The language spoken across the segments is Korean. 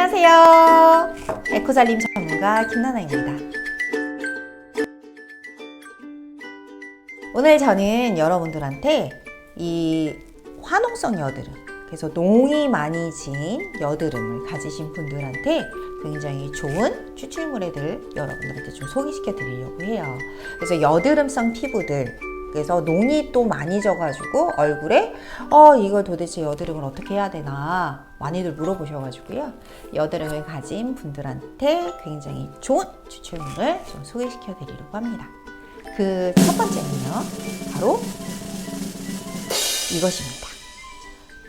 안녕하세요. 에코살림 전문가 김나나입니다. 오늘 저는 여러분들한테 이 화농성 여드름, 그래서 농이 많이 진 여드름을 가지신 분들한테 굉장히 좋은 추출물애들 여러분들한테 좀 소개시켜 드리려고 해요. 그래서 여드름성 피부들, 그래서 농이 또 많이 져가지고 얼굴에 이걸 도대체 여드름을 어떻게 해야 되나 많이들 물어보셔가지고요. 여드름을 가진 분들한테 굉장히 좋은 추출물을 좀 소개시켜 드리려고 합니다. 그 첫 번째는요, 바로 이것입니다.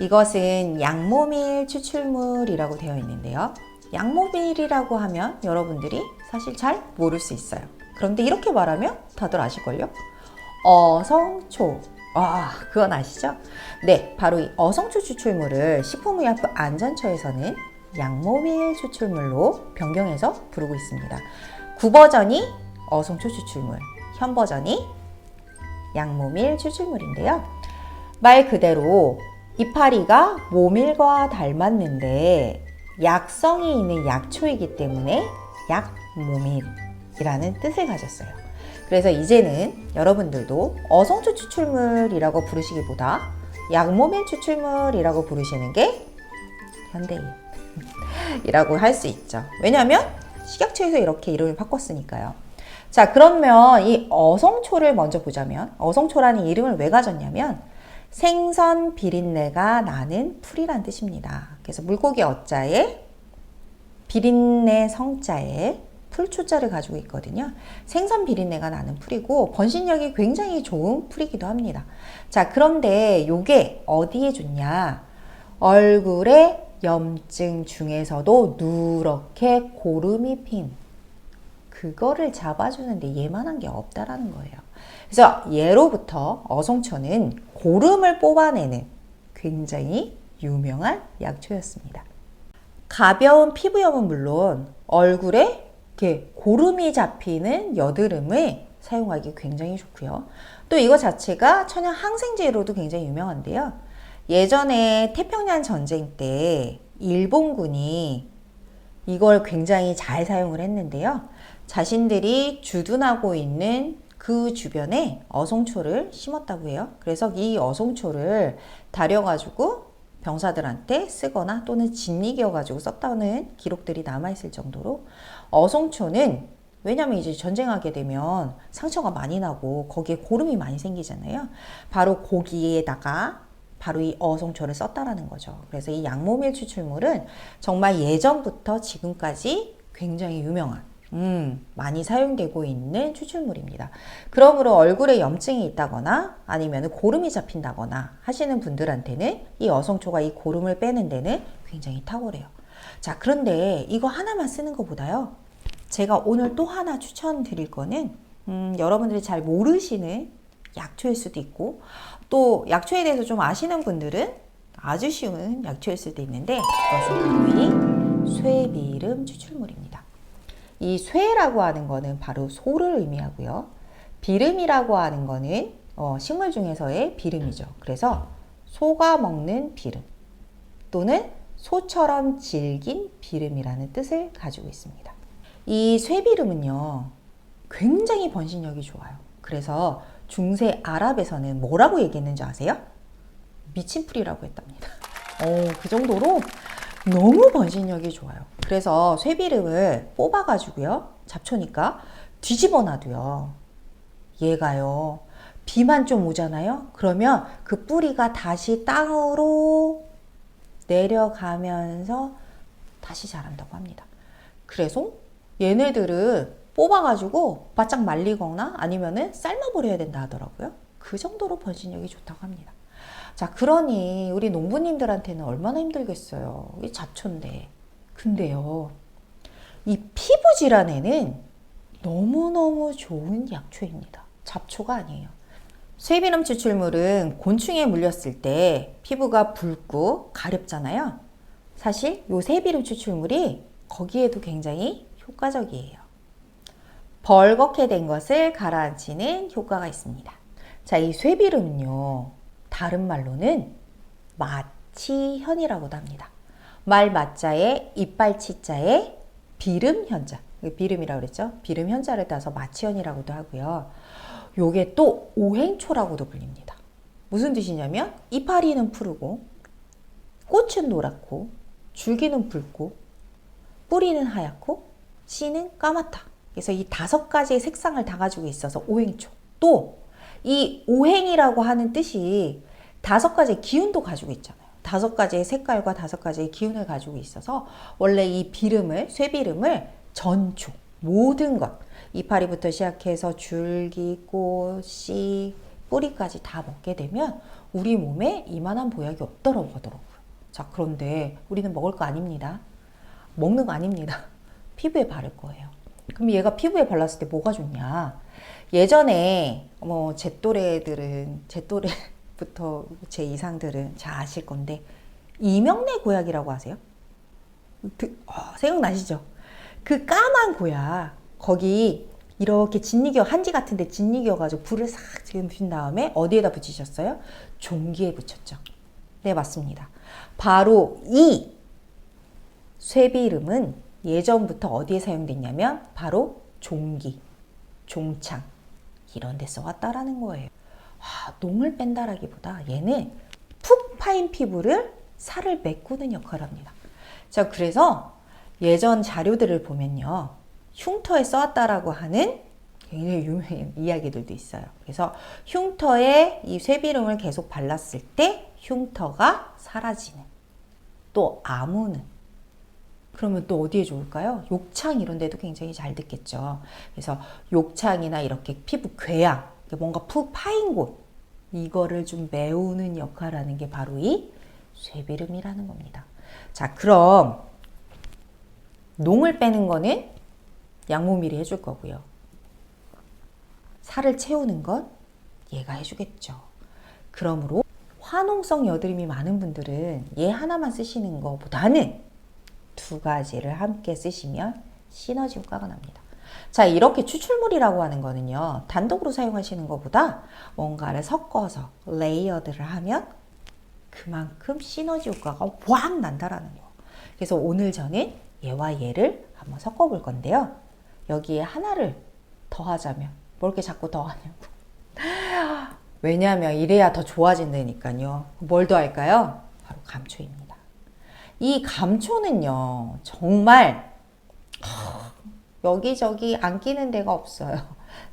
이것은 양모밀 추출물이라고 되어 있는데요. 양모밀이라고 하면 여러분들이 사실 잘 모를 수 있어요. 그런데 이렇게 말하면 다들 아실걸요? 어성초. 그건 아시죠? 네, 바로 이 어성초 추출물을 식품의약품 안전처에서는 양모밀 추출물로 변경해서 부르고 있습니다. 구버전이 어성초 추출물, 현버전이 양모밀 추출물인데요. 말 그대로 이파리가 모밀과 닮았는데 약성이 있는 약초이기 때문에 약모밀이라는 뜻을 가졌어요. 그래서 이제는 여러분들도 어성초 추출물이라고 부르시기보다 약모밀 추출물이라고 부르시는 게 현대인이라고 할 수 있죠. 왜냐하면 식약처에서 이렇게 이름을 바꿨으니까요. 자, 그러면 이 어성초를 먼저 보자면, 어성초라는 이름을 왜 가졌냐면 생선 비린내가 나는 풀이란 뜻입니다. 그래서 물고기 어자에 비린내 성자에 풀초자를 가지고 있거든요. 생선 비린내가 나는 풀이고 번식력이 굉장히 좋은 풀이기도 합니다. 자, 그런데 이게 어디에 좋냐? 얼굴에 염증 중에서도 누렇게 고름이 핀 그거를 잡아주는데 얘만한 게 없다라는 거예요. 그래서 예로부터 어성초는 고름을 뽑아내는 굉장히 유명한 약초였습니다. 가벼운 피부염은 물론 얼굴에 이렇게 고름이 잡히는 여드름을 사용하기 굉장히 좋고요. 또 이거 자체가 천연 항생제로도 굉장히 유명한데요. 예전에 태평양 전쟁 때 일본군이 이걸 굉장히 잘 사용을 했는데요. 자신들이 주둔하고 있는 그 주변에 어성초를 심었다고 해요. 그래서 이 어성초를 다려가지고 병사들한테 쓰거나 또는 진리기여가지고 썼다는 기록들이 남아있을 정도로 어성초는, 왜냐면 이제 전쟁하게 되면 상처가 많이 나고 거기에 고름이 많이 생기잖아요. 바로 거기에다가 바로 이 어성초를 썼다라는 거죠. 그래서 이 양모밀 추출물은 정말 예전부터 지금까지 굉장히 유명한 많이 사용되고 있는 추출물입니다. 그러므로 얼굴에 염증이 있다거나 아니면 고름이 잡힌다거나 하시는 분들한테는 이 어성초가 이 고름을 빼는 데는 굉장히 탁월해요. 자, 그런데 이거 하나만 쓰는 것보다요, 제가 오늘 또 하나 추천드릴 거는 여러분들이 잘 모르시는 약초일 수도 있고, 또 약초에 대해서 좀 아시는 분들은 아주 쉬운 약초일 수도 있는데, 그것은 바로 이 쇠비름 추출물입니다. 이 쇠라고 하는 거는 바로 소를 의미하고요. 비름이라고 하는 거는 식물 중에서의 비름이죠. 그래서 소가 먹는 비름 또는 소처럼 질긴 비름이라는 뜻을 가지고 있습니다. 이 쇠비름은요, 굉장히 번식력이 좋아요. 그래서 중세 아랍에서는 뭐라고 얘기했는지 아세요? 미친 풀이라고 했답니다. 그 정도로 너무 번식력이 좋아요. 그래서 쇠비름을 뽑아가지고요, 잡초니까 뒤집어 놔도요, 얘가요, 비만 좀 오잖아요? 그러면 그 뿌리가 다시 땅으로 내려가면서 다시 자란다고 합니다. 그래서 얘네들은 뽑아가지고 바짝 말리거나 아니면은 삶아버려야 된다 하더라고요. 그 정도로 번식력이 좋다고 합니다. 자, 그러니 우리 농부님들한테는 얼마나 힘들겠어요. 이 잡초인데. 근데요, 이 피부 질환에는 너무너무 좋은 약초입니다. 잡초가 아니에요. 쇠비름 추출물은 곤충에 물렸을 때 피부가 붉고 가렵잖아요. 사실 이 쇠비름 추출물이 거기에도 굉장히 효과적이에요. 벌겋게 된 것을 가라앉히는 효과가 있습니다. 자, 이 쇠비름은요, 다른 말로는 마취현이라고도 합니다. 말 맞자에 이빨 치자에 비름 현자. 비름이라고 그랬죠? 비름 현자를 따서 마치연이라고도 하고요. 요게 또 오행초라고도 불립니다. 무슨 뜻이냐면 이파리는 푸르고 꽃은 노랗고 줄기는 붉고 뿌리는 하얗고 씨는 까맣다. 그래서 이 5가지의 색상을 다 가지고 있어서 오행초. 또 이 오행이라고 하는 뜻이 5가지의 기운도 가지고 있잖아요. 5가지의 색깔과 5가지의 기운을 가지고 있어서 원래 이 비름을, 쇠비름을 전초, 모든 것, 이파리부터 시작해서 줄기, 꽃, 씨, 뿌리까지 다 먹게 되면 우리 몸에 이만한 보약이 없더라고 하더라고요. 자, 그런데 우리는 먹을 거 아닙니다. 먹는 거 아닙니다. 피부에 바를 거예요. 그럼 얘가 피부에 발랐을 때 뭐가 좋냐? 예전에 제 또래들은, 제 또래부터 제 이상들은 잘 아실 건데 이명래 고약이라고 아세요? 생각나시죠? 그 까만 고약, 거기 이렇게 진리겨, 한지 같은데 진리겨가지고 불을 싹 붙인 다음에 어디에다 붙이셨어요? 종기에 붙였죠. 네, 맞습니다. 바로 이 쇠비름은 예전부터 어디에 사용됐냐면 바로 종기, 종창 이런 데 써왔다라는 거예요. 농을 뺀다라기보다 얘는 푹 파인 피부를 살을 메꾸는 역할을 합니다. 자, 그래서 예전 자료들을 보면요, 흉터에 써왔다라고 하는 굉장히 유명한 이야기들도 있어요. 그래서 흉터에 이 쇠비름을 계속 발랐을 때 흉터가 사라지는, 또 아무는, 그러면 또 어디에 좋을까요? 욕창 이런 데도 굉장히 잘 듣겠죠. 그래서 욕창이나 이렇게 피부 궤양, 뭔가 푹 파인 곳, 이거를 좀 메우는 역할을 하는 게 바로 이 쇠비름이라는 겁니다. 자, 그럼 농을 빼는 거는 양모밀이 해줄 거고요. 살을 채우는 건 얘가 해주겠죠. 그러므로 화농성 여드름이 많은 분들은 얘 하나만 쓰시는 것보다는 2가지를 함께 쓰시면 시너지 효과가 납니다. 자, 이렇게 추출물이라고 하는 거는요, 단독으로 사용하시는 것보다 뭔가를 섞어서 레이어드를 하면 그만큼 시너지 효과가 확 난다라는 거. 그래서 오늘 저는 얘와 얘를 한번 섞어 볼 건데요. 여기에 하나를 더하자면 뭘 이렇게 자꾸 더하냐고. 왜냐하면 이래야 더 좋아진다니까요. 뭘 더할까요? 바로 감초입니다. 이 감초는요, 정말 여기저기 안 끼는 데가 없어요.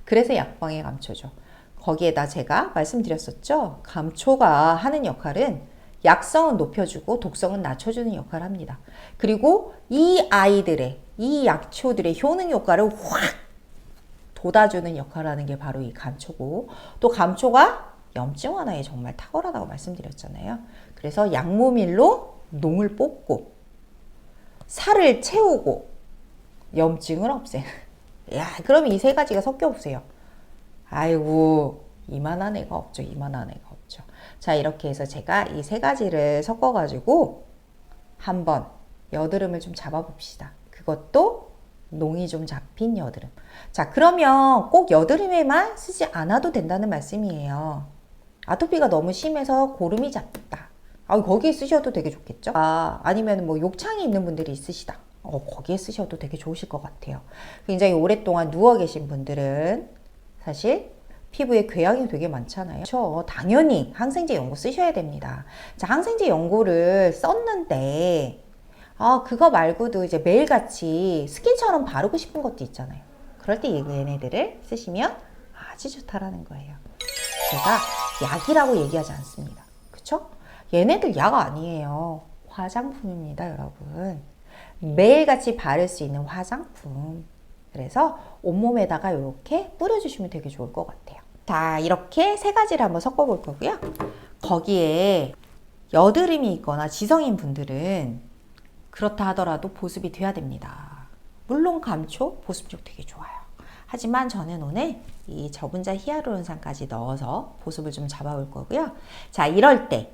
그래서 약방의 감초죠. 거기에다 제가 말씀드렸었죠. 감초가 하는 역할은 약성은 높여주고 독성은 낮춰주는 역할을 합니다. 그리고 이 아이들의, 이 약초들의 효능 효과를 확 돋아주는 역할을 하는 게 바로 이 감초고, 또 감초가 염증 완화에 정말 탁월하다고 말씀드렸잖아요. 그래서 양모밀로 농을 뽑고 살을 채우고 염증을 없애는. 야, 그럼 이 3가지가 섞여 보세요. 아이고, 이만한 애가 없죠. 이만한 애가 없죠. 자, 이렇게 해서 제가 이 3가지를 섞어가지고 한번 여드름을 좀 잡아봅시다. 그것도 농이 좀 잡힌 여드름. 자, 그러면 꼭 여드름에만 쓰지 않아도 된다는 말씀이에요. 아토피가 너무 심해서 고름이 잡다. 거기에 쓰셔도 되게 좋겠죠? 아니면 뭐 욕창이 있는 분들이 있으시다. 거기에 쓰셔도 되게 좋으실 것 같아요. 굉장히 오랫동안 누워 계신 분들은 사실 피부에 궤양이 되게 많잖아요. 그렇죠? 당연히 항생제 연고 쓰셔야 됩니다. 자, 항생제 연고를 썼는데 그거 말고도 이제 매일같이 스킨처럼 바르고 싶은 것도 있잖아요. 그럴 때 얘네들을 쓰시면 아주 좋다라는 거예요. 제가 약이라고 얘기하지 않습니다. 그쵸? 얘네들 약 아니에요. 화장품입니다, 여러분. 매일같이 바를 수 있는 화장품. 그래서 온몸에다가 이렇게 뿌려주시면 되게 좋을 것 같아요. 자, 이렇게 3가지를 한번 섞어볼 거고요. 거기에 여드름이 있거나 지성인 분들은 그렇다 하더라도 보습이 돼야 됩니다. 물론 감초, 보습력 되게 좋아요. 하지만 저는 오늘 이 저분자 히아루론산까지 넣어서 보습을 좀 잡아볼 거고요. 자, 이럴 때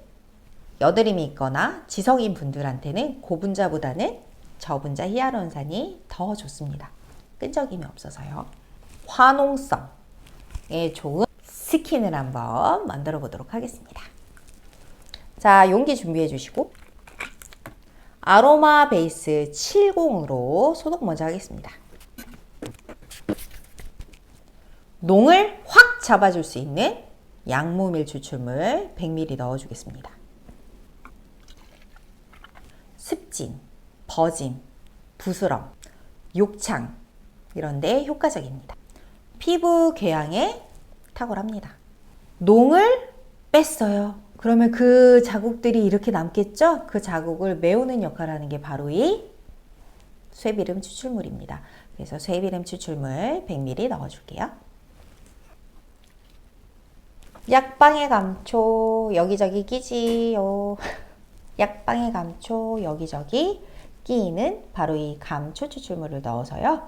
여드름이 있거나 지성인 분들한테는 고분자보다는 저분자 히아루론산이 더 좋습니다. 끈적임이 없어서요. 화농성에 좋은 스킨을 한번 만들어 보도록 하겠습니다. 자, 용기 준비해 주시고 아로마 베이스 70으로 소독 먼저 하겠습니다. 농을 확 잡아줄 수 있는 양모밀 추출물 100ml 넣어주겠습니다. 습진, 버짐, 부스럼, 욕창 이런데 효과적입니다. 피부 궤양에 탁월합니다. 농을 뺐어요. 그러면 그 자국들이 이렇게 남겠죠? 그 자국을 메우는 역할을 하는 게 바로 이 쇠비름 추출물입니다. 그래서 쇠비름 추출물 100ml 넣어줄게요. 약방의 감초 여기저기 끼지요. 약방의 감초 여기저기 끼는 바로 이 감초 추출물을 넣어서요.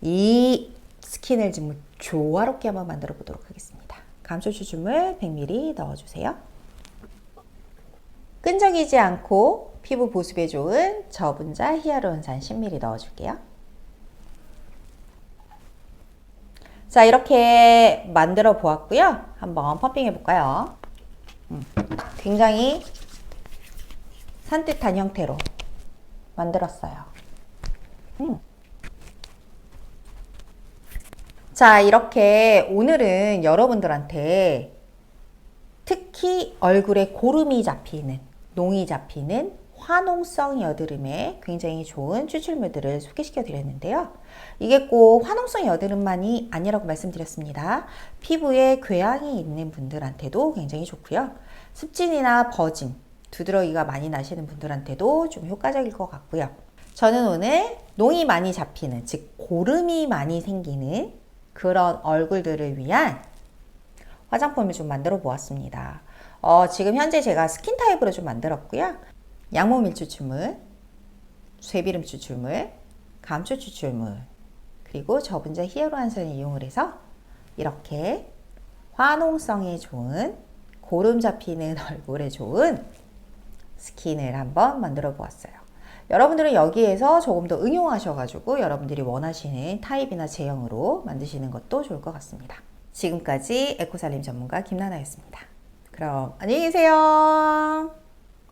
이 스킨을 정말 조화롭게 한번 만들어 보도록 하겠습니다. 감초 추출물 100ml 넣어주세요. 끈적이지 않고 피부 보습에 좋은 저분자 히아루론산 10ml 넣어줄게요. 자, 이렇게 만들어 보았고요. 한번 펌핑해 볼까요? 굉장히 산뜻한 형태로 만들었어요. 자, 이렇게 오늘은 여러분들한테 특히 얼굴에 고름이 잡히는, 농이 잡히는 화농성 여드름에 굉장히 좋은 추출물들을 소개시켜 드렸는데요. 이게 꼭 화농성 여드름만이 아니라고 말씀드렸습니다. 피부에 궤양이 있는 분들한테도 굉장히 좋고요. 습진이나 버짐, 두드러기가 많이 나시는 분들한테도 좀 효과적일 것 같고요. 저는 오늘 농이 많이 잡히는, 즉 고름이 많이 생기는 그런 얼굴들을 위한 화장품을 좀 만들어 보았습니다. 지금 현재 제가 스킨 타입으로 좀 만들었고요. 양모밀 추출물, 쇠비름 추출물, 감초 추출물, 그리고 저분자 히아루론산을 이용을 해서 이렇게 화농성에 좋은, 고름 잡히는 얼굴에 좋은 스킨을 한번 만들어 보았어요. 여러분들은 여기에서 조금 더 응용하셔가지고 여러분들이 원하시는 타입이나 제형으로 만드시는 것도 좋을 것 같습니다. 지금까지 에코살림 전문가 김나나였습니다. 그럼 안녕히 계세요.